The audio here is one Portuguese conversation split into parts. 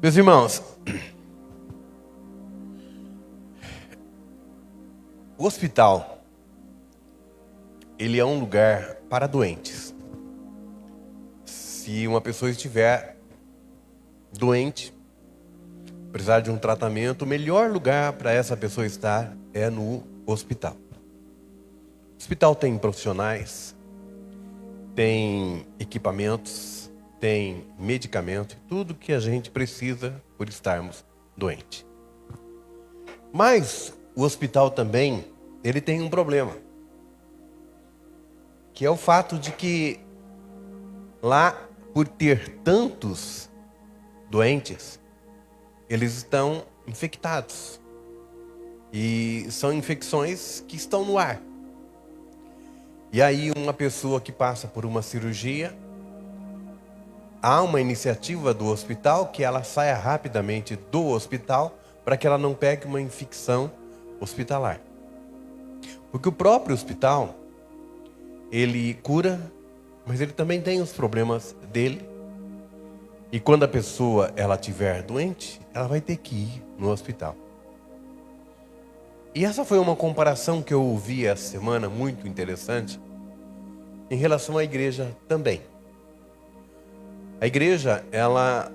Meus irmãos, o hospital, ele é um lugar para doentes. Se uma pessoa estiver doente, precisar de um tratamento, o melhor lugar para essa pessoa estar é no hospital. O hospital tem profissionais, tem equipamentos, tem medicamento, tudo que a gente precisa por estarmos doentes. Mas o hospital também, ele tem um problema, que é o fato de que lá, por ter tantos doentes, eles estão infectados. E são infecções que estão no ar. E aí uma pessoa que passa por uma cirurgia, há uma iniciativa do hospital que ela saia rapidamente do hospital para que ela não pegue uma infecção hospitalar. Porque o próprio hospital, ele cura, mas ele também tem os problemas dele. E quando a pessoa ela estiver doente, ela vai ter que ir no hospital. E essa foi uma comparação que eu ouvi essa semana, muito interessante, em relação à igreja também. A igreja, ela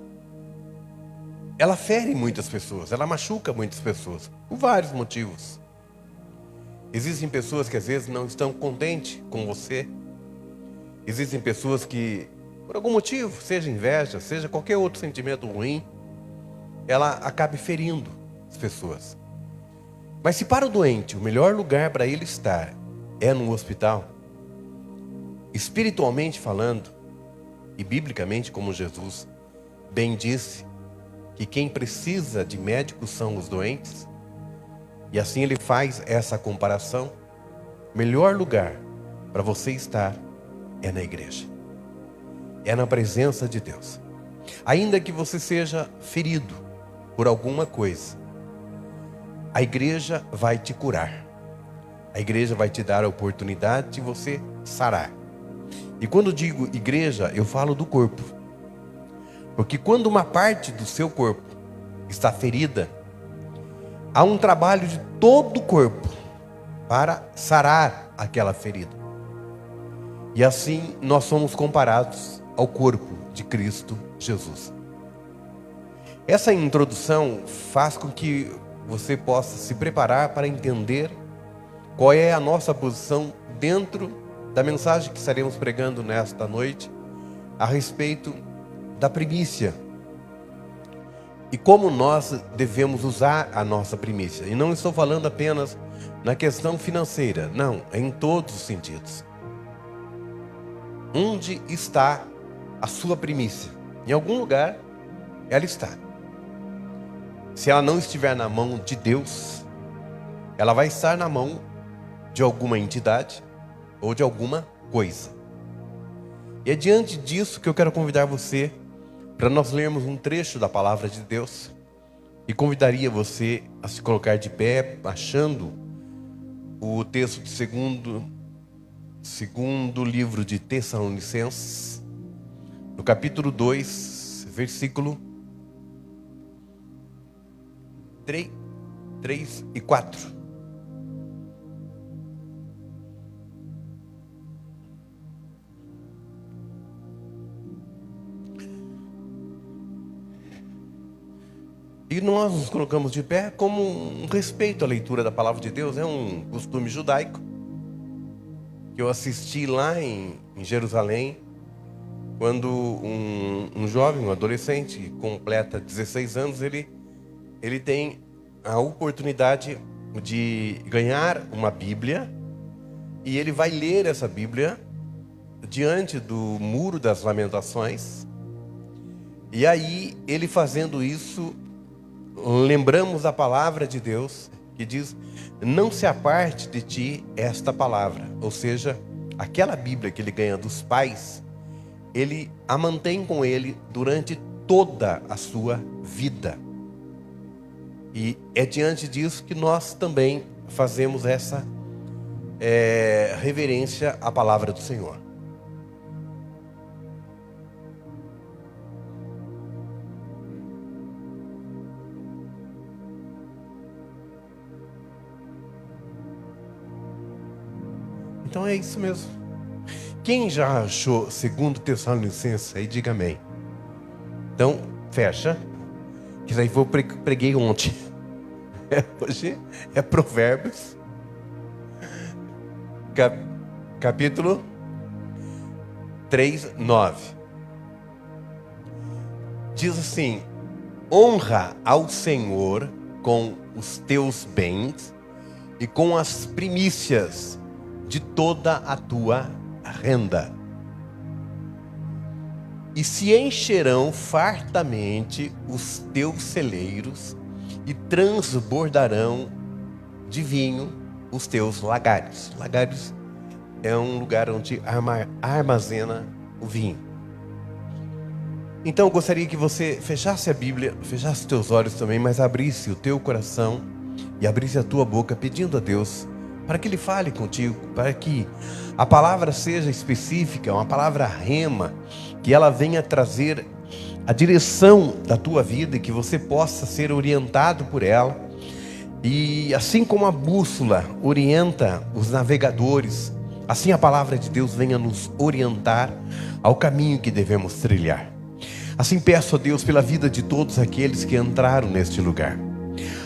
fere muitas pessoas, ela machuca muitas pessoas, por vários motivos. Existem pessoas que às vezes não estão contentes com você. Existem pessoas que, por algum motivo, seja inveja, seja qualquer outro sentimento ruim, ela acaba ferindo as pessoas. Mas se para o doente, o melhor lugar para ele estar é no hospital, espiritualmente falando, e biblicamente, como Jesus bem disse, que quem precisa de médicos são os doentes, e assim ele faz essa comparação, o melhor lugar para você estar é na igreja, é na presença de Deus. Ainda que você seja ferido por alguma coisa, a igreja vai te curar. A igreja vai te dar a oportunidade de você sarar. E quando digo igreja, eu falo do corpo. Porque quando uma parte do seu corpo está ferida, há um trabalho de todo o corpo para sarar aquela ferida. E assim nós somos comparados ao corpo de Cristo Jesus. Essa introdução faz com que você possa se preparar para entender qual é a nossa posição dentro da mensagem que estaremos pregando nesta noite a respeito da primícia e como nós devemos usar a nossa primícia. E não estou falando apenas na questão financeira, não, é em todos os sentidos. Onde está a sua primícia? Em algum lugar ela está. Se ela não estiver na mão de Deus, ela vai estar na mão de alguma entidade ou de alguma coisa. E é diante disso que eu quero convidar você para nós lermos um trecho da palavra de Deus. E convidaria você a se colocar de pé, achando o texto de segundo livro de Tessalonicenses, no capítulo 2, versículo 3 e 4. E nós nos colocamos de pé como um respeito à leitura da palavra de Deus. É um costume judaico que eu assisti lá em Jerusalém, quando um jovem, um adolescente, completa 16 anos, ele tem a oportunidade de ganhar uma Bíblia, e ele vai ler essa Bíblia diante do Muro das Lamentações. E aí, ele fazendo isso, lembramos a palavra de Deus, que diz: não se aparte de ti esta palavra. Ou seja, aquela Bíblia que ele ganha dos pais, ele a mantém com ele durante toda a sua vida. E é diante disso que nós também fazemos essa reverência à palavra do Senhor. Então é isso mesmo. Quem já achou 2 Tessalonicenses aí, diga amém. Então, fecha. Que isso aí eu preguei ontem. Hoje é Provérbios. Capítulo 3, 9. Diz assim: honra ao Senhor com os teus bens e com as primícias de toda a tua renda. E se encherão fartamente os teus celeiros e transbordarão de vinho os teus lagares. Lagares é um lugar onde armazena o vinho. Então eu gostaria que você fechasse a Bíblia, fechasse os teus olhos também, mas abrisse o teu coração e abrisse a tua boca pedindo a Deus para que Ele fale contigo, para que a palavra seja específica, uma palavra rema, que ela venha trazer a direção da tua vida e que você possa ser orientado por ela. E assim como a bússola orienta os navegadores, assim a palavra de Deus venha nos orientar ao caminho que devemos trilhar. Assim peço a Deus pela vida de todos aqueles que entraram neste lugar.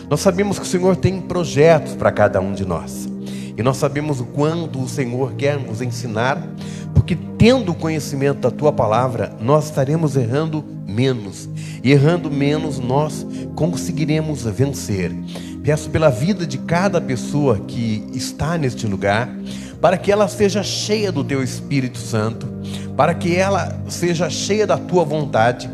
Nós sabemos que o Senhor tem projetos para cada um de nós. E nós sabemos o quanto o Senhor quer nos ensinar, porque tendo o conhecimento da Tua palavra, nós estaremos errando menos. E errando menos, nós conseguiremos vencer. Peço pela vida de cada pessoa que está neste lugar, para que ela seja cheia do Teu Espírito Santo, para que ela seja cheia da Tua vontade,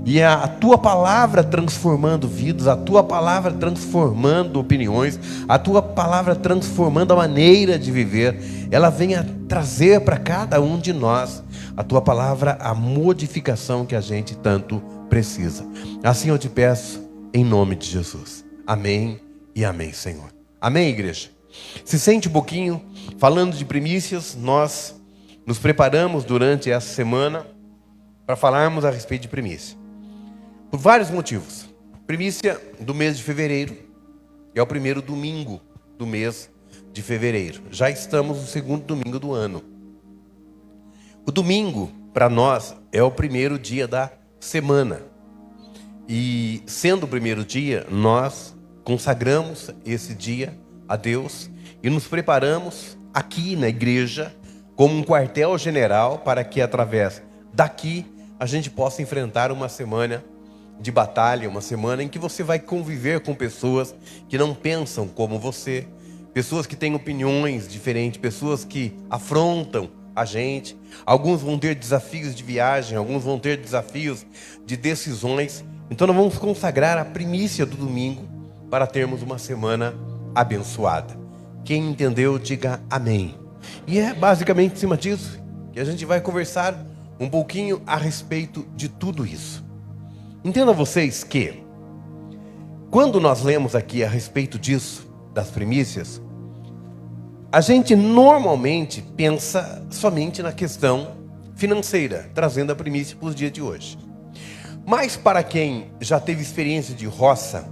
e a Tua palavra transformando vidas, a Tua palavra transformando opiniões, a Tua palavra transformando a maneira de viver, ela venha trazer para cada um de nós, a Tua palavra, a modificação que a gente tanto precisa. Assim eu te peço, em nome de Jesus. Amém e amém, Senhor. Amém, igreja? Se sente um pouquinho, falando de primícias, nós nos preparamos durante essa semana para falarmos a respeito de primícia. Por vários motivos. Primícia do mês de fevereiro. É o primeiro domingo do mês de fevereiro. Já estamos no segundo domingo do ano. O domingo, para nós, é o primeiro dia da semana. E sendo o primeiro dia, nós consagramos esse dia a Deus e nos preparamos aqui na igreja como um quartel-general para que através daqui a gente possa enfrentar uma semana de batalha, uma semana em que você vai conviver com pessoas que não pensam como você, pessoas que têm opiniões diferentes, pessoas que afrontam a gente. Alguns vão ter desafios de viagem, alguns vão ter desafios de decisões. Então nós vamos consagrar a primícia do domingo para termos uma semana abençoada. Quem entendeu, diga amém. E é basicamente em cima disso que a gente vai conversar um pouquinho a respeito de tudo isso. Entendam vocês que, quando nós lemos aqui a respeito disso, das primícias, a gente normalmente pensa somente na questão financeira, trazendo a primícia para os dias de hoje. Mas para quem já teve experiência de roça,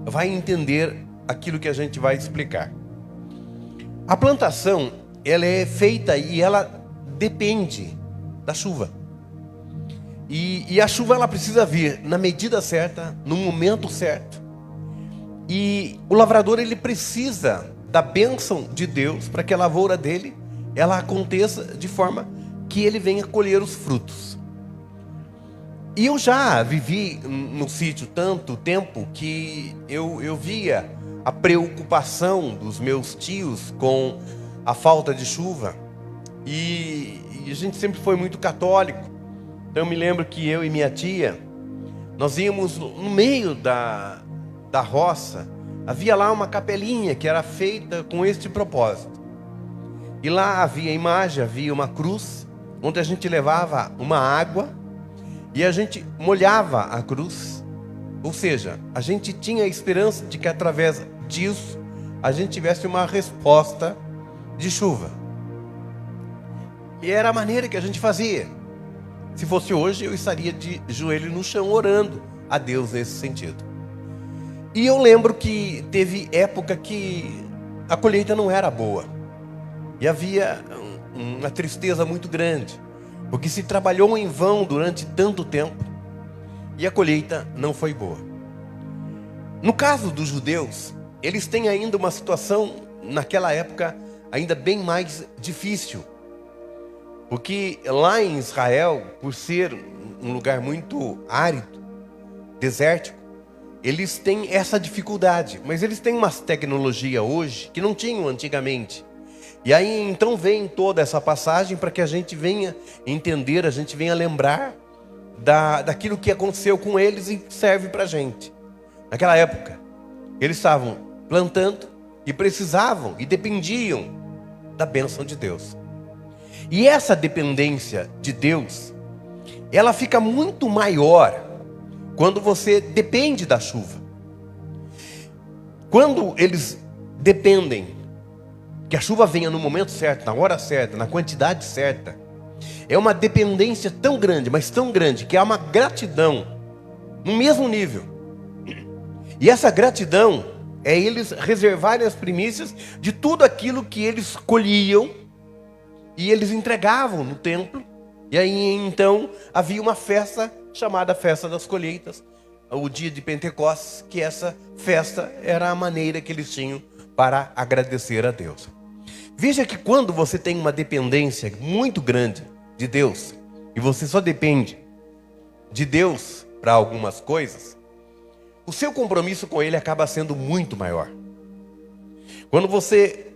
vai entender aquilo que a gente vai explicar. A plantação, ela é feita e ela depende da chuva. E a chuva ela precisa vir na medida certa, no momento certo. E o lavrador ele precisa da bênção de Deus para que a lavoura dele ela aconteça de forma que ele venha colher os frutos. E eu já vivi no sítio tanto tempo que eu via a preocupação dos meus tios com a falta de chuva. E a gente sempre foi muito católico. Então eu me lembro que eu e minha tia, nós íamos no meio da roça, havia lá uma capelinha que era feita com este propósito. E lá havia imagem, havia uma cruz, onde a gente levava uma água e a gente molhava a cruz. Ou seja, a gente tinha a esperança de que através disso a gente tivesse uma resposta de chuva. E era a maneira que a gente fazia. Se fosse hoje, eu estaria de joelho no chão orando a Deus nesse sentido. E eu lembro que teve época que a colheita não era boa. E havia uma tristeza muito grande, porque se trabalhou em vão durante tanto tempo e a colheita não foi boa. No caso dos judeus, eles têm ainda uma situação, naquela época, ainda bem mais difícil. Porque lá em Israel, por ser um lugar muito árido, desértico, eles têm essa dificuldade. Mas eles têm uma tecnologia hoje que não tinham antigamente. E aí então vem toda essa passagem para que a gente venha entender, a gente venha lembrar daquilo que aconteceu com eles e serve para a gente. Naquela época, eles estavam plantando e precisavam e dependiam da bênção de Deus. E essa dependência de Deus, ela fica muito maior quando você depende da chuva. Quando eles dependem que a chuva venha no momento certo, na hora certa, na quantidade certa, é uma dependência tão grande, mas tão grande, que há uma gratidão no mesmo nível. E essa gratidão é eles reservarem as primícias de tudo aquilo que eles colhiam e eles entregavam no templo. E aí então havia uma festa chamada Festa das Colheitas, o dia de Pentecostes, que essa festa era a maneira que eles tinham para agradecer a Deus. Veja que quando você tem uma dependência muito grande de Deus, e você só depende de Deus para algumas coisas, o seu compromisso com Ele acaba sendo muito maior. Quando você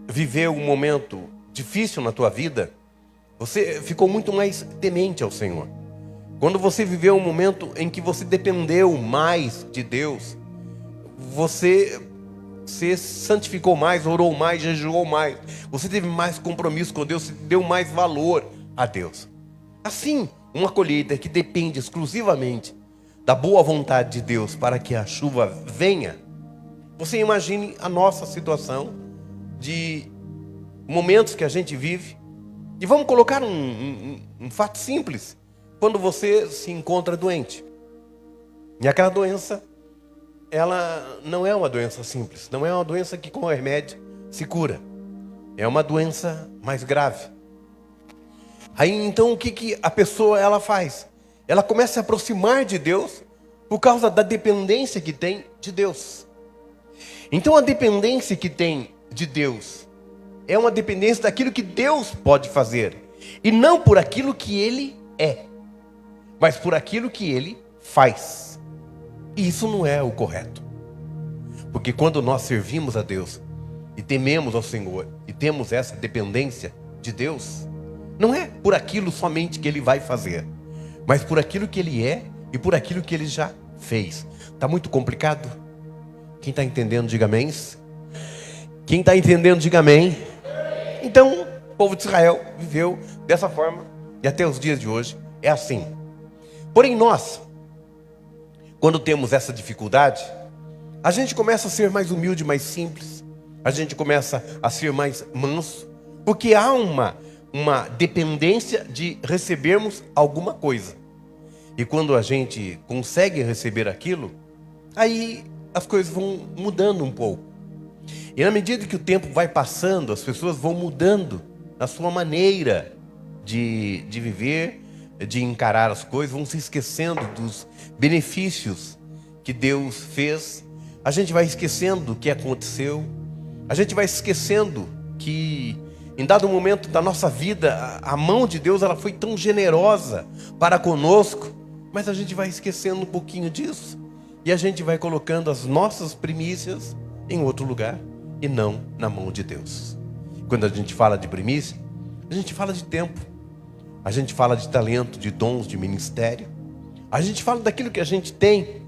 viveu um momento difícil na tua vida, você ficou muito mais temente ao Senhor. Quando você viveu um momento em que você dependeu mais de Deus, você se santificou mais, orou mais, jejuou mais, você teve mais compromisso com Deus, você deu mais valor a Deus. Assim, uma colheita que depende exclusivamente da boa vontade de Deus para que a chuva venha. Você imagine a nossa situação de momentos que a gente vive. E vamos colocar um fato simples. Quando você se encontra doente. E aquela doença, ela não é uma doença simples. Não é uma doença que com remédio se cura. É uma doença mais grave. Aí então o que a pessoa ela faz? Ela começa a se aproximar de Deus por causa da dependência que tem de Deus. Então a dependência que tem de Deus é uma dependência daquilo que Deus pode fazer. E não por aquilo que Ele é, mas por aquilo que Ele faz. E isso não é o correto. Porque quando nós servimos a Deus e tememos ao Senhor e temos essa dependência de Deus, não é por aquilo somente que Ele vai fazer, mas por aquilo que Ele é e por aquilo que Ele já fez. Está muito complicado? Quem está entendendo, diga amém. Quem está entendendo, diga amém. Então, o povo de Israel viveu dessa forma e até os dias de hoje é assim. Porém nós, quando temos essa dificuldade, a gente começa a ser mais humilde, mais simples. A gente começa a ser mais manso, porque há uma dependência de recebermos alguma coisa. E quando a gente consegue receber aquilo, aí as coisas vão mudando um pouco. E na medida que o tempo vai passando, as pessoas vão mudando a sua maneira de viver, de encarar as coisas, vão se esquecendo dos benefícios que Deus fez. A gente vai esquecendo o que aconteceu. A gente vai esquecendo que em dado momento da nossa vida, a mão de Deus ela foi tão generosa para conosco, mas a gente vai esquecendo um pouquinho disso. E a gente vai colocando as nossas primícias em outro lugar e não na mão de Deus. Quando a gente fala de primícia, a gente fala de tempo. A gente fala de talento, de dons, de ministério. A gente fala daquilo que a gente tem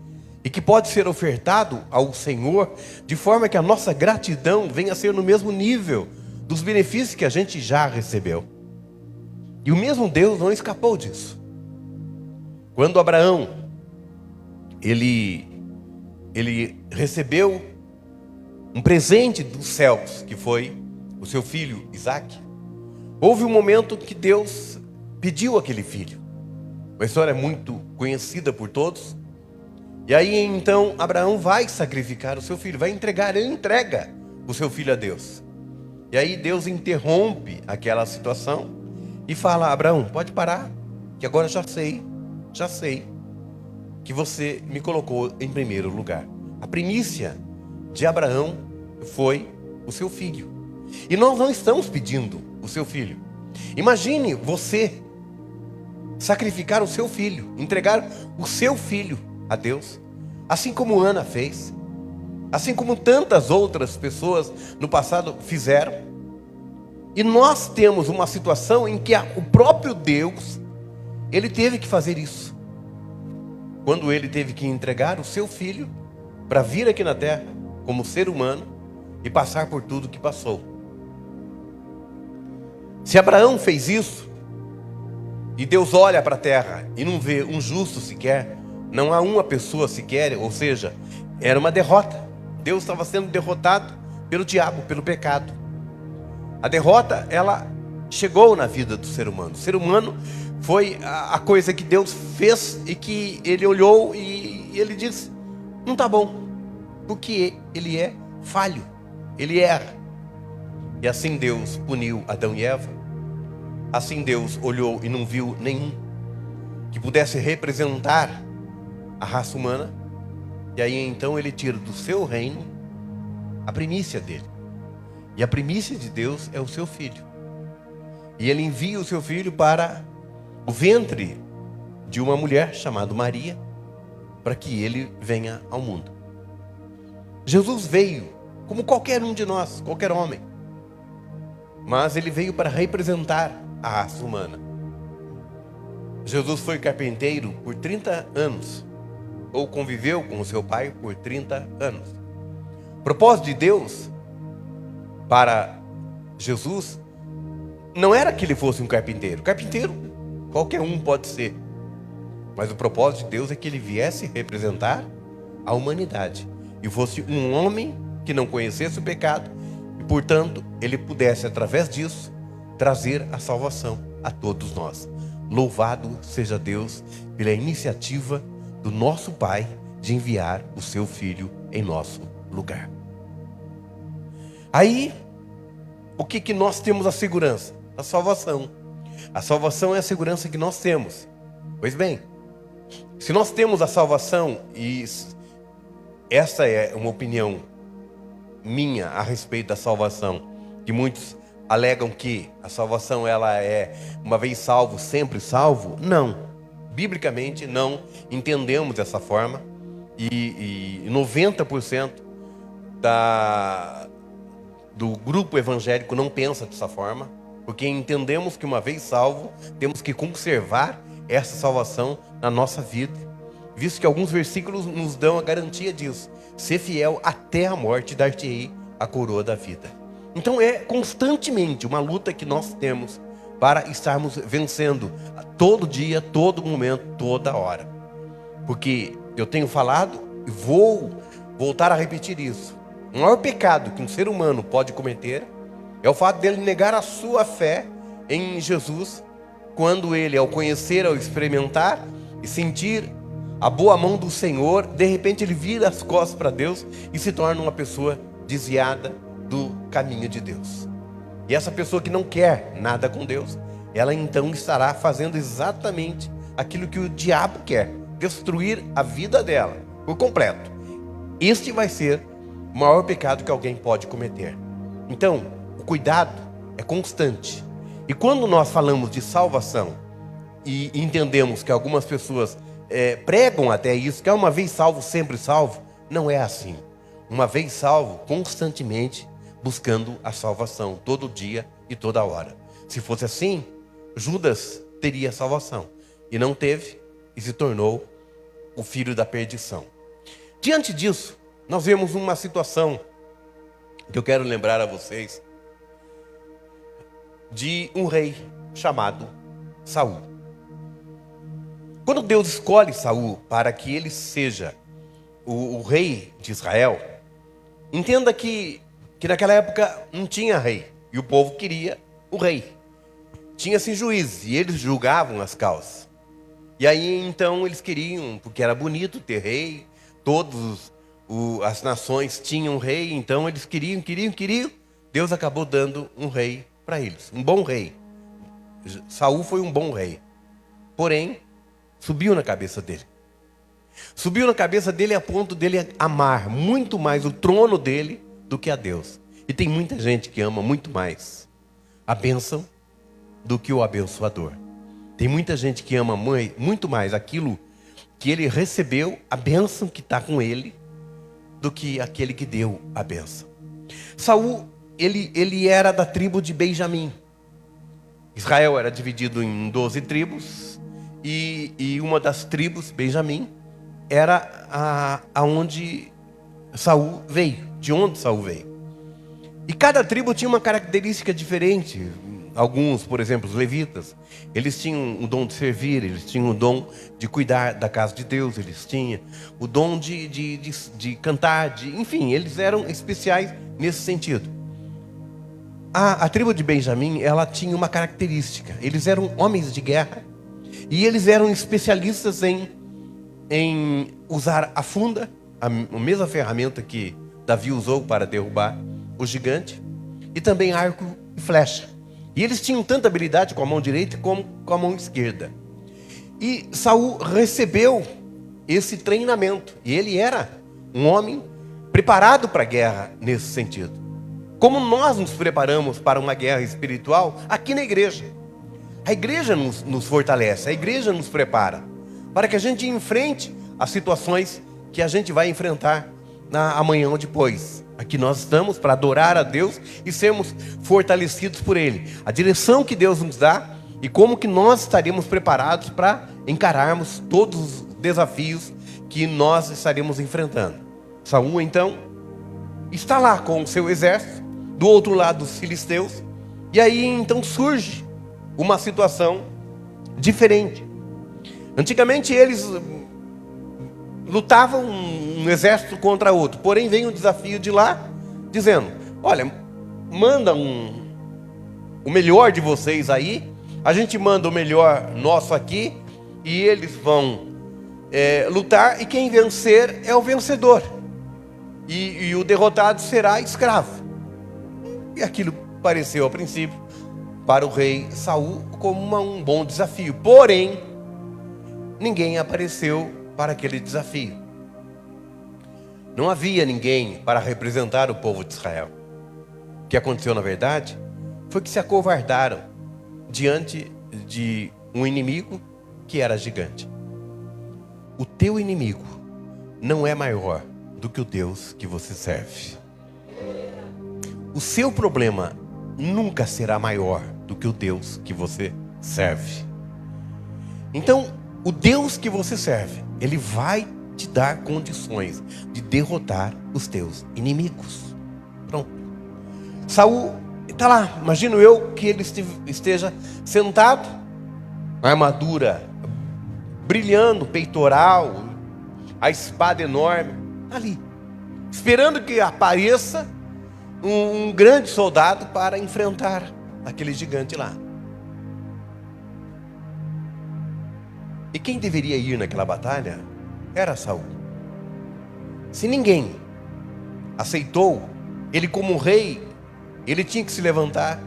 e que pode ser ofertado ao Senhor de forma que a nossa gratidão venha a ser no mesmo nível dos benefícios que a gente já recebeu. E o mesmo Deus não escapou disso. Quando Abraão ele recebeu um presente dos céus, que foi o seu filho Isaque, houve um momento que Deus pediu aquele filho. Uma história muito conhecida por todos. E aí então Abraão vai sacrificar o seu filho, ele entrega o seu filho a Deus. E aí Deus interrompe aquela situação e fala: Abraão, pode parar, que agora já sei que você me colocou em primeiro lugar. A primícia de Abraão foi o seu filho. E nós não estamos pedindo o seu filho. Imagine você sacrificar o seu filho, entregar o seu filho a Deus, assim como Ana fez, assim como tantas outras pessoas no passado fizeram. E nós temos uma situação em que o próprio Deus, ele teve que fazer isso. Quando ele teve que entregar o seu filho para vir aqui na terra como ser humano e passar por tudo que passou. Se Abraão fez isso, e Deus olha para a terra e não vê um justo sequer, não há uma pessoa sequer, ou seja, era uma derrota. Deus estava sendo derrotado pelo diabo, pelo pecado. A derrota, ela chegou na vida do ser humano. O ser humano foi a coisa que Deus fez e que ele olhou e ele disse: não está bom, porque ele é falho, ele erra. E assim Deus puniu Adão e Eva. Assim Deus olhou e não viu nenhum que pudesse representar a raça humana. E aí então ele tira do seu reino a primícia dele. E a primícia de Deus é o seu filho. E ele envia o seu filho para o ventre de uma mulher chamada Maria, para que ele venha ao mundo. Jesus veio como qualquer um de nós, qualquer homem. Mas ele veio para representar a raça humana. Jesus foi carpinteiro por 30 anos, ou conviveu com o seu pai por 30 anos. O propósito de Deus para Jesus não era que ele fosse um carpinteiro. Carpinteiro, qualquer um pode ser. Mas o propósito de Deus é que ele viesse representar a humanidade e fosse um homem que não conhecesse o pecado e, portanto, ele pudesse, através disso, trazer a salvação a todos nós. Louvado seja Deus pela iniciativa do nosso Pai de enviar o seu Filho em nosso lugar. Aí, o que nós temos a segurança? A salvação. A salvação é a segurança que nós temos. Pois bem, se nós temos a salvação, e essa é uma opinião minha a respeito da salvação, que muitos alegam que a salvação ela é uma vez salvo, sempre salvo. Não, biblicamente não entendemos dessa forma, e 90% do grupo evangélico não pensa dessa forma, porque entendemos que uma vez salvo, temos que conservar essa salvação na nossa vida, visto que alguns versículos nos dão a garantia disso: ser fiel até a morte, dar-te-ei a coroa da vida. Então é constantemente uma luta que nós temos para estarmos vencendo todo dia, todo momento, toda hora. Porque eu tenho falado e vou voltar a repetir isso: o maior pecado que um ser humano pode cometer é o fato dele negar a sua fé em Jesus, quando ele, ao conhecer, ao experimentar e sentir a boa mão do Senhor, de repente ele vira as costas para Deus e se torna uma pessoa desviada do caminho de Deus. E essa pessoa que não quer nada com Deus, ela então estará fazendo exatamente aquilo que o diabo quer: destruir a vida dela por completo. Este vai ser o maior pecado que alguém pode cometer. Então, o cuidado é constante. E quando nós falamos de salvação e entendemos que algumas pessoas pregam até isso, que é uma vez salvo, sempre salvo, não é assim. Uma vez salvo, constantemente buscando a salvação, todo dia e toda hora. Se fosse assim, Judas teria salvação, e não teve, e se tornou o filho da perdição. Diante disso, nós vemos uma situação que eu quero lembrar a vocês, de um rei chamado Saul. Quando Deus escolhe Saul para que ele seja o rei de Israel, entenda que naquela época não tinha rei, e o povo queria o rei. Tinha-se juízes, e eles julgavam as causas. E aí então eles queriam, porque era bonito ter rei, todas as nações tinham rei, então eles queriam, Deus acabou dando um rei para eles, um bom rei. Saul foi um bom rei, porém subiu na cabeça dele. Subiu na cabeça dele a ponto dele amar muito mais o trono dele do que a Deus. E tem muita gente que ama muito mais a bênção do que o abençoador. Tem muita gente que ama muito mais aquilo que ele recebeu, a bênção que está com ele, do que aquele que deu a bênção. Saul, ele era da tribo de Benjamim. Israel era dividido em 12 tribos, e uma das tribos, Benjamim, era aonde Saul veio, de onde Saul veio. E cada tribo tinha uma característica diferente. Alguns, por exemplo, os levitas, eles tinham o dom de servir, eles tinham o dom de cuidar da casa de Deus, eles tinham o dom de cantar, enfim, eles eram especiais nesse sentido. A tribo de Benjamim, ela tinha uma característica: eles eram homens de guerra, e eles eram especialistas em usar a funda, a mesma ferramenta que Davi usou para derrubar o gigante, e também arco e flecha. E eles tinham tanta habilidade com a mão direita como com a mão esquerda. E Saul recebeu esse treinamento, e ele era um homem preparado para a guerra nesse sentido. Como nós nos preparamos para uma guerra espiritual aqui na igreja. A igreja nos fortalece, a igreja nos prepara para que a gente enfrente as situações que a gente vai enfrentar amanhã ou depois. Aqui nós estamos para adorar a Deus e sermos fortalecidos por Ele. A direção que Deus nos dá e como que nós estaremos preparados para encararmos todos os desafios que nós estaremos enfrentando. Saul, então, está lá com o seu exército, do outro lado os filisteus, e aí então surge uma situação diferente. Antigamente eles lutavam um exército contra outro, porém vem um desafio de lá, dizendo: olha, manda o melhor de vocês aí, a gente manda o melhor nosso aqui, e eles vão lutar, e quem vencer é o vencedor, e o derrotado será escravo. E aquilo pareceu a princípio para o rei Saul como um bom desafio, porém ninguém apareceu para aquele desafio. Não havia ninguém para representar o povo de Israel. O que aconteceu na verdade foi que se acovardaram diante de um inimigo que era gigante. O teu inimigo não é maior do que o Deus que você serve. O seu problema nunca será maior do que o Deus que você serve. Então, o Deus que você serve, Ele vai te dar condições de derrotar os teus inimigos. Pronto. Saul está lá, imagino eu que ele esteja sentado, a armadura brilhando, peitoral, a espada enorme, ali, esperando que apareça um grande soldado para enfrentar aquele gigante lá. E quem deveria ir naquela batalha era Saul. Se ninguém aceitou ele como rei, ele tinha que se levantar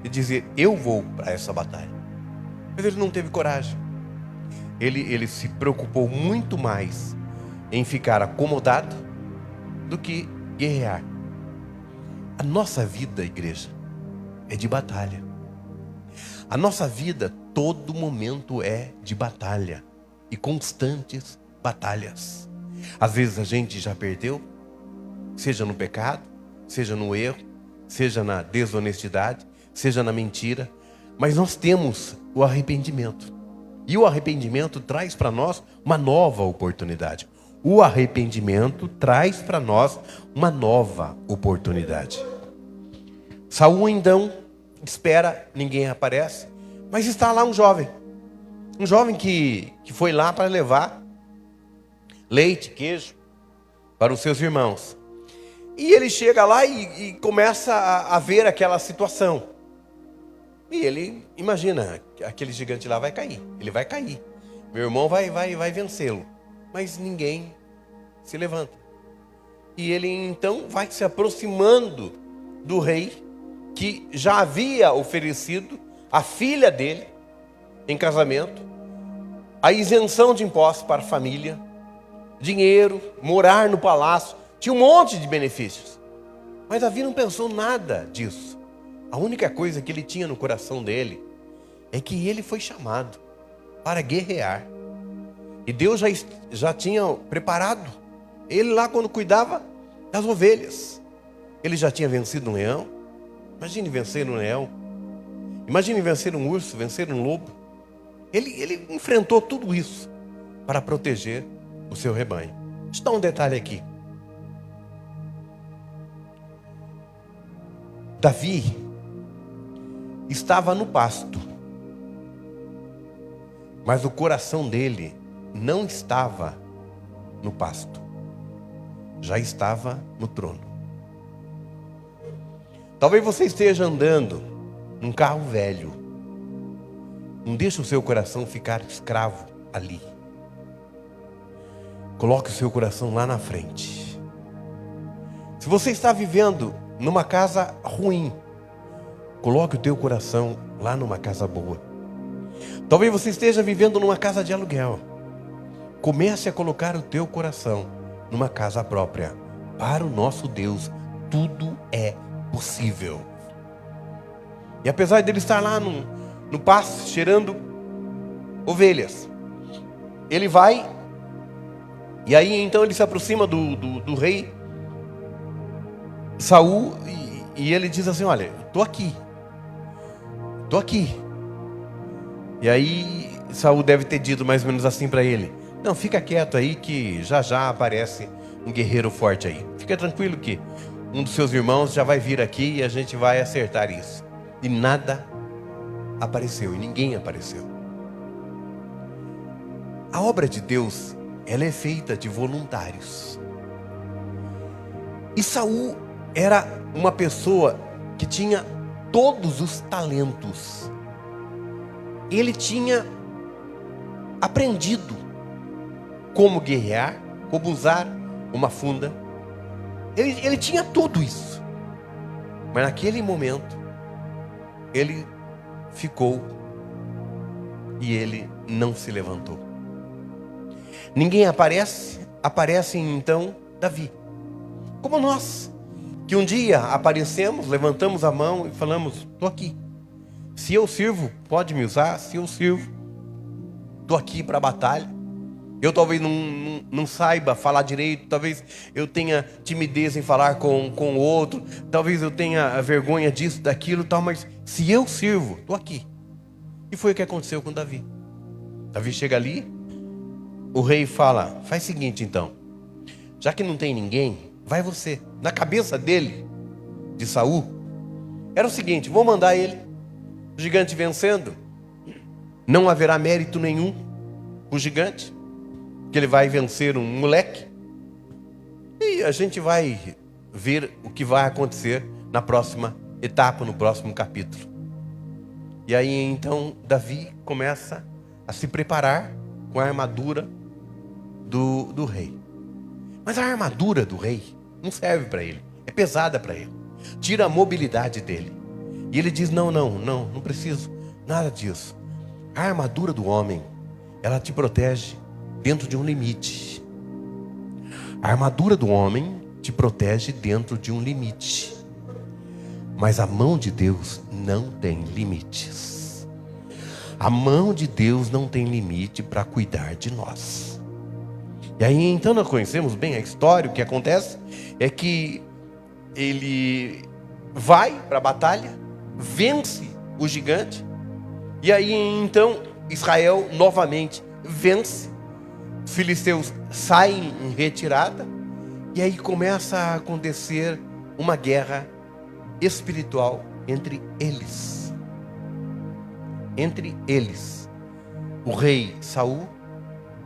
e dizer: eu vou para essa batalha. Mas ele não teve coragem. Ele se preocupou muito mais em ficar acomodado do que guerrear. A nossa vida, igreja, é de batalha. A nossa vida, todo momento é de batalha. E constantes batalhas. Às vezes a gente já perdeu, seja no pecado, seja no erro, seja na desonestidade, seja na mentira. Mas nós temos o arrependimento. E o arrependimento traz para nós uma nova oportunidade. O arrependimento traz para nós uma nova oportunidade. Saul então espera, ninguém aparece, mas está lá um jovem que foi lá para levar leite, queijo para os seus irmãos. E ele chega lá e começa a ver aquela situação. E ele imagina, aquele gigante lá vai cair, ele vai cair. Meu irmão vai vencê-lo. Mas ninguém se levanta. E ele então vai se aproximando do rei que já havia oferecido a filha dele em casamento, a isenção de impostos para a família, dinheiro, morar no palácio, tinha um monte de benefícios. Mas Davi não pensou nada disso. A única coisa que ele tinha no coração dele é que ele foi chamado para guerrear. E Deus já tinha preparado ele lá quando cuidava das ovelhas. Ele já tinha vencido um leão. Imagine vencer um leão. Imagine vencer um urso, vencer um lobo. Ele enfrentou tudo isso para proteger o seu rebanho. Deixa eu dar um detalhe aqui. Davi estava no pasto, mas o coração dele não estava no pasto, já estava no trono. Talvez você esteja andando num carro velho. Não deixe o seu coração ficar escravo ali. Coloque o seu coração lá na frente. Se você está vivendo numa casa ruim, coloque o teu coração lá numa casa boa. Talvez você esteja vivendo numa casa de aluguel. Comece a colocar o teu coração numa casa própria. Para o nosso Deus, tudo é possível. E apesar dele estar lá no pasto, cheirando ovelhas, ele vai, e aí então ele se aproxima do rei Saul, e ele diz assim: olha, estou aqui. E aí Saul deve ter dito mais ou menos assim para ele: não, fica quieto aí que já aparece um guerreiro forte aí. Fica tranquilo que um dos seus irmãos já vai vir aqui e a gente vai acertar isso. E nada apareceu, e ninguém apareceu. A obra de Deus, ela é feita de voluntários. E Saul era uma pessoa que tinha todos os talentos. Ele tinha aprendido como guerrear, como usar uma funda. Ele tinha tudo isso. Mas naquele momento, ele ficou e ele não se levantou. Ninguém aparece então Davi. Como nós, que um dia aparecemos, levantamos a mão e falamos: estou aqui. Se eu sirvo, pode me usar. Se eu sirvo, estou aqui para a batalha. Eu talvez não saiba falar direito, talvez eu tenha timidez em falar com o outro, talvez eu tenha vergonha disso, daquilo, tal, mas se eu sirvo, estou aqui. E foi o que aconteceu com Davi. Davi chega ali, o rei fala: faz o seguinte então, já que não tem ninguém, vai você. Na cabeça dele, de Saul, era o seguinte: vou mandar ele, o gigante vencendo, não haverá mérito nenhum o gigante, que ele vai vencer um moleque, e a gente vai ver o que vai acontecer na próxima etapa, no próximo capítulo. E aí então Davi começa a se preparar com a armadura do rei. Mas a armadura do rei não serve para ele, é pesada para ele, tira a mobilidade dele. E ele diz: não preciso nada disso. A armadura do homem, ela te protege dentro de um limite. A armadura do homem te protege dentro de um limite. Mas a mão de Deus não tem limites. A mão de Deus não tem limite para cuidar de nós. E aí então nós conhecemos bem a história. O que acontece é que ele vai para a batalha, vence o gigante, e aí então Israel novamente vence. Os filisteus saem em retirada, e aí começa a acontecer uma guerra espiritual entre eles. Entre eles, o rei Saul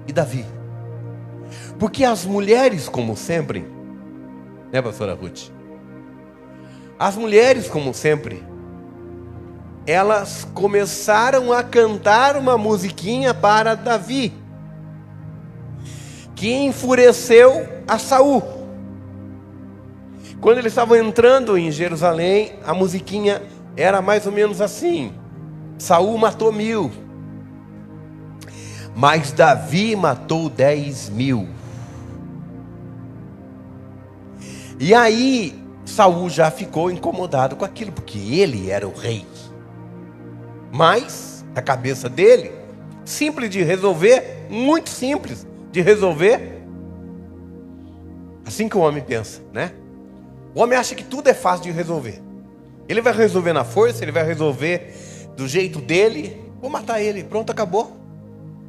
e Davi. Porque as mulheres, como sempre, né, pastora Ruth? As mulheres, como sempre, elas começaram a cantar uma musiquinha para Davi, que enfureceu a Saul. Quando eles estavam entrando em Jerusalém, a musiquinha era mais ou menos assim: Saul matou 1000, mas Davi matou 10.000. E aí Saul já ficou incomodado com aquilo, porque ele era o rei. Mas a cabeça dele, simples de resolver, muito simples de resolver. Assim que o homem pensa, né? O homem acha que tudo é fácil de resolver. Ele vai resolver na força, ele vai resolver do jeito dele. Vou matar ele, pronto, acabou.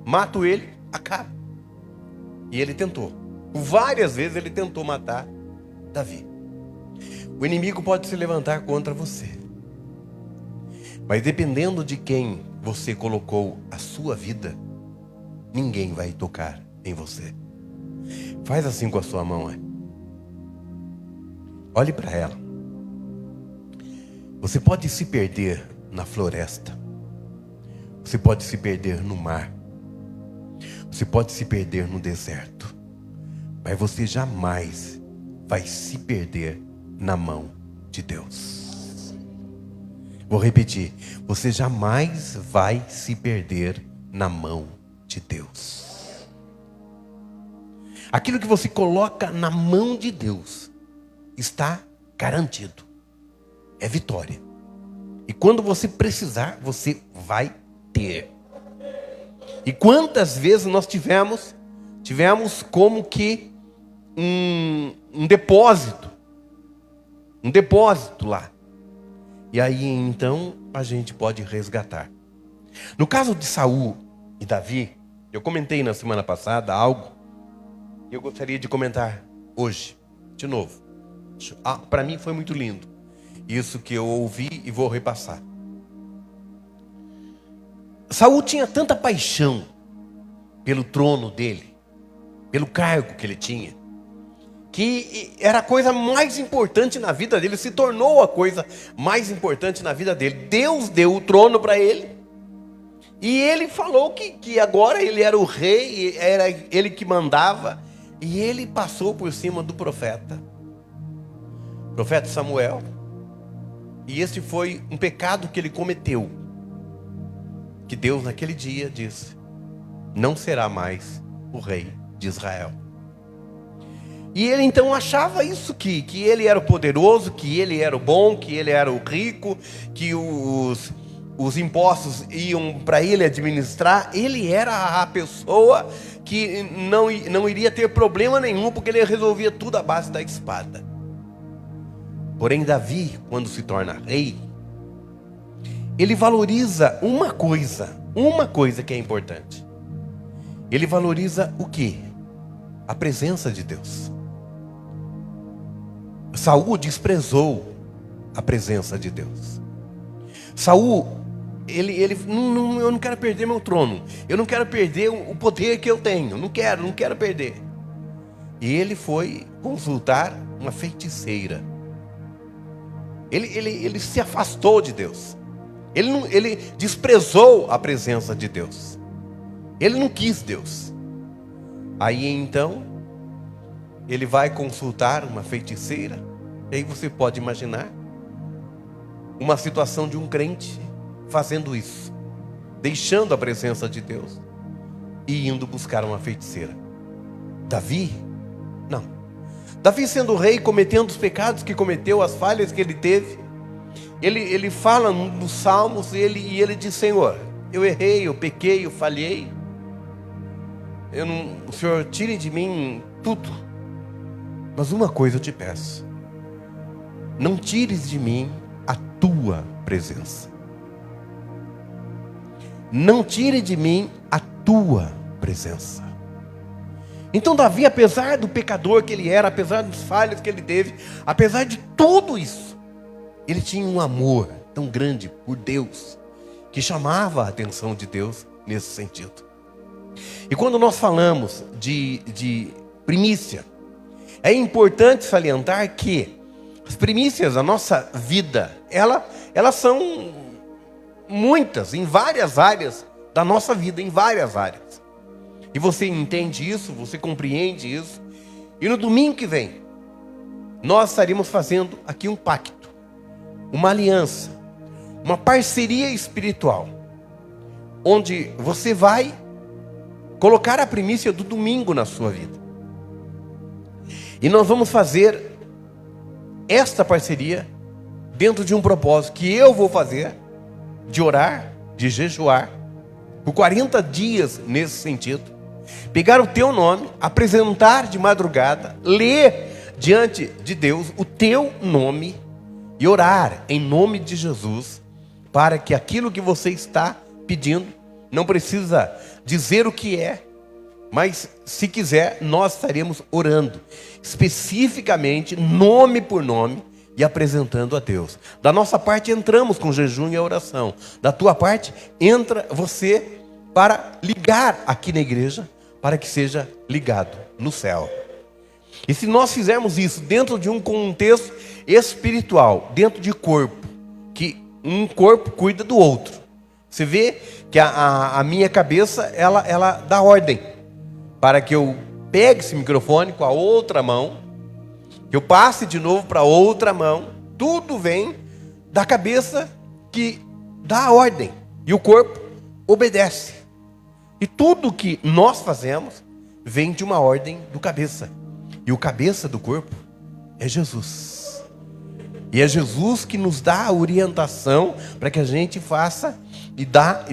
Mato ele, acaba. E ele tentou. Várias vezes ele tentou matar Davi. O inimigo pode se levantar contra você, mas dependendo de quem você colocou a sua vida, ninguém vai tocar em você. Faz assim com a sua mão, olhe para ela. Você pode se perder na floresta, você pode se perder no mar, você pode se perder no deserto, mas você jamais vai se perder na mão de Deus. Vou repetir: você jamais vai se perder na mão de Deus. Aquilo que você coloca na mão de Deus está garantido, é vitória. E quando você precisar, você vai ter. E quantas vezes nós tivemos como que um depósito lá. E aí então a gente pode resgatar. No caso de Saul e Davi, eu comentei na semana passada algo que eu gostaria de comentar hoje, de novo. Para mim foi muito lindo isso que eu ouvi e vou repassar. Saul tinha tanta paixão pelo trono dele, pelo cargo que ele tinha, que era a coisa mais importante na vida dele, se tornou a coisa mais importante na vida dele. Deus deu o trono para ele, e ele falou que agora ele era o rei, era ele que mandava, e ele passou por cima do profeta Samuel, e esse foi um pecado que ele cometeu, que Deus naquele dia disse: não será mais o rei de Israel. E ele então achava isso, que ele era o poderoso, que ele era o bom, que ele era o rico, que os impostos iam para ele administrar. Ele era a pessoa que não iria ter problema nenhum, porque ele resolvia tudo à base da espada. Porém Davi, quando se torna rei, ele valoriza uma coisa que é importante. Ele valoriza o quê? A presença de Deus. Saul desprezou a presença de Deus. Saul, eu não quero perder meu trono, eu não quero perder o poder que eu tenho, não quero perder. E ele foi consultar uma feiticeira. Ele se afastou de Deus. Ele desprezou a presença de Deus. Ele não quis Deus. Aí então ele vai consultar uma feiticeira. E aí você pode imaginar uma situação de um crente fazendo isso, deixando a presença de Deus e indo buscar uma feiticeira. Davi, não. Davi, sendo rei, cometendo os pecados que cometeu, as falhas que ele teve, ele fala nos Salmos, e ele diz: Senhor, eu errei, eu pequei, eu falhei, o Senhor tire de mim tudo, mas uma coisa eu te peço: não tires de mim a tua presença. Não tire de mim a tua presença. Então Davi, apesar do pecador que ele era, apesar dos falhas que ele teve, apesar de tudo isso, ele tinha um amor tão grande por Deus, que chamava a atenção de Deus nesse sentido. E quando nós falamos de primícia, é importante salientar que as primícias da nossa vida, elas são muitas, em várias áreas da nossa vida, em várias áreas. E você entende isso, você compreende isso. E no domingo que vem, nós estaríamos fazendo aqui um pacto, uma aliança, uma parceria espiritual, onde você vai colocar a primícia do domingo na sua vida. E nós vamos fazer esta parceria dentro de um propósito que eu vou fazer, de orar, de jejuar, por 40 dias nesse sentido. Pegar o teu nome, apresentar de madrugada, ler diante de Deus o teu nome e orar em nome de Jesus, para que aquilo que você está pedindo, não precisa dizer o que é, mas se quiser, nós estaremos orando, especificamente, nome por nome, e apresentando a Deus. Da nossa parte, entramos com jejum e oração. Da tua parte, entra você para ligar aqui na igreja, para que seja ligado no céu. E se nós fizermos isso dentro de um contexto espiritual, dentro de corpo, que um corpo cuida do outro. Você vê que a minha cabeça, ela dá ordem para que eu pegue esse microfone com a outra mão, que eu passe de novo para a outra mão. Tudo vem da cabeça que dá a ordem, e o corpo obedece. E tudo que nós fazemos vem de uma ordem do cabeça. E o cabeça do corpo é Jesus. E é Jesus que nos dá a orientação para que a gente faça e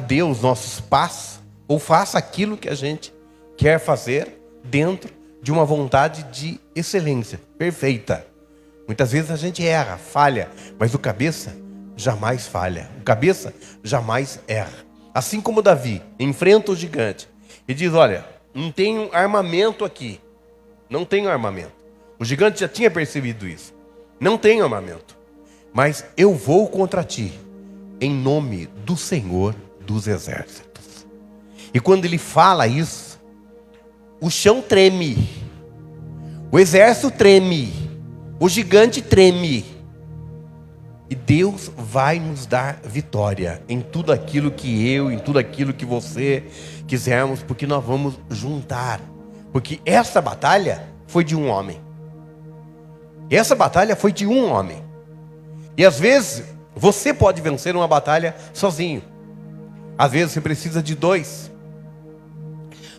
dê os nossos passos, ou faça aquilo que a gente quer fazer dentro de uma vontade de excelência, perfeita. Muitas vezes a gente erra, falha, mas o cabeça jamais falha. O cabeça jamais erra. Assim como Davi enfrenta o gigante e diz: olha, não tenho armamento aqui. Não tenho armamento. O gigante já tinha percebido isso. Não tenho armamento. Mas eu vou contra ti, em nome do Senhor dos Exércitos. E quando ele fala isso, o chão treme, o exército treme, o gigante treme. E Deus vai nos dar vitória em tudo aquilo que em tudo aquilo que você quisermos, porque nós vamos juntar. Porque essa batalha foi de um homem. Essa batalha foi de um homem. E às vezes você pode vencer uma batalha sozinho. Às vezes você precisa de dois.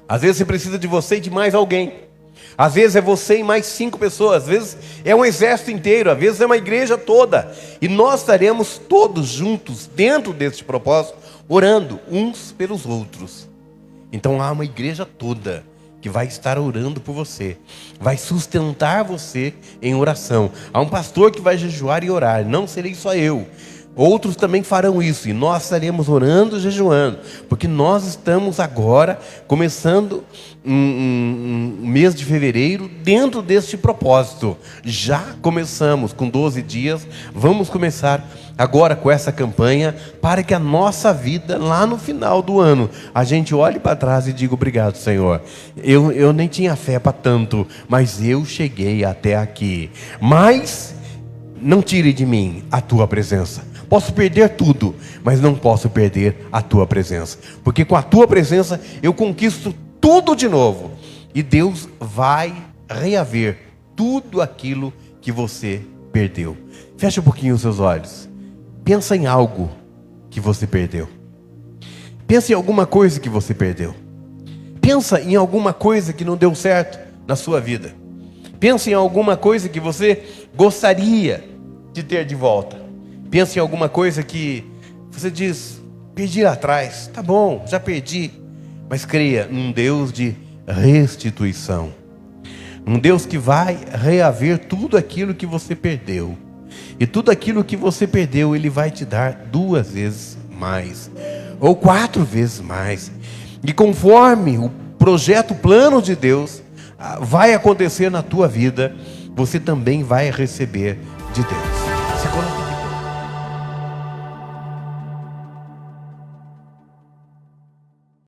Às vezes você precisa de você e de mais alguém. Às vezes é você e mais 5 pessoas. Às vezes é um exército inteiro. Às vezes é uma igreja toda. E nós estaremos todos juntos dentro deste propósito, orando uns pelos outros. Então há uma igreja toda que vai estar orando por você, vai sustentar você em oração. Há um pastor que vai jejuar e orar. Não serei só eu. Outros também farão isso, e nós estaremos orando e jejuando, porque nós estamos agora começando um mês de fevereiro dentro deste propósito. Já começamos com 12 dias, vamos começar agora com essa campanha, para que a nossa vida, lá no final do ano, a gente olhe para trás e diga: obrigado, Senhor, eu nem tinha fé para tanto, mas eu cheguei até aqui. Mas não tire de mim a tua presença. Posso perder tudo, mas não posso perder a tua presença, porque com a tua presença eu conquisto tudo de novo, e Deus vai reaver tudo aquilo que você perdeu. Feche um pouquinho os seus olhos. Pensa em algo que você perdeu. Pensa em alguma coisa que você perdeu. Pensa em alguma coisa que não deu certo na sua vida. Pensa em alguma coisa que você gostaria de ter de volta. Pensa em alguma coisa que você diz: perdi lá atrás, tá bom, já perdi. Mas creia num Deus de restituição. Um Deus que vai reaver tudo aquilo que você perdeu. E tudo aquilo que você perdeu, Ele vai te dar 2 vezes mais, ou 4 vezes mais. E conforme o projeto, o plano de Deus vai acontecer na tua vida, você também vai receber de Deus. Se coloque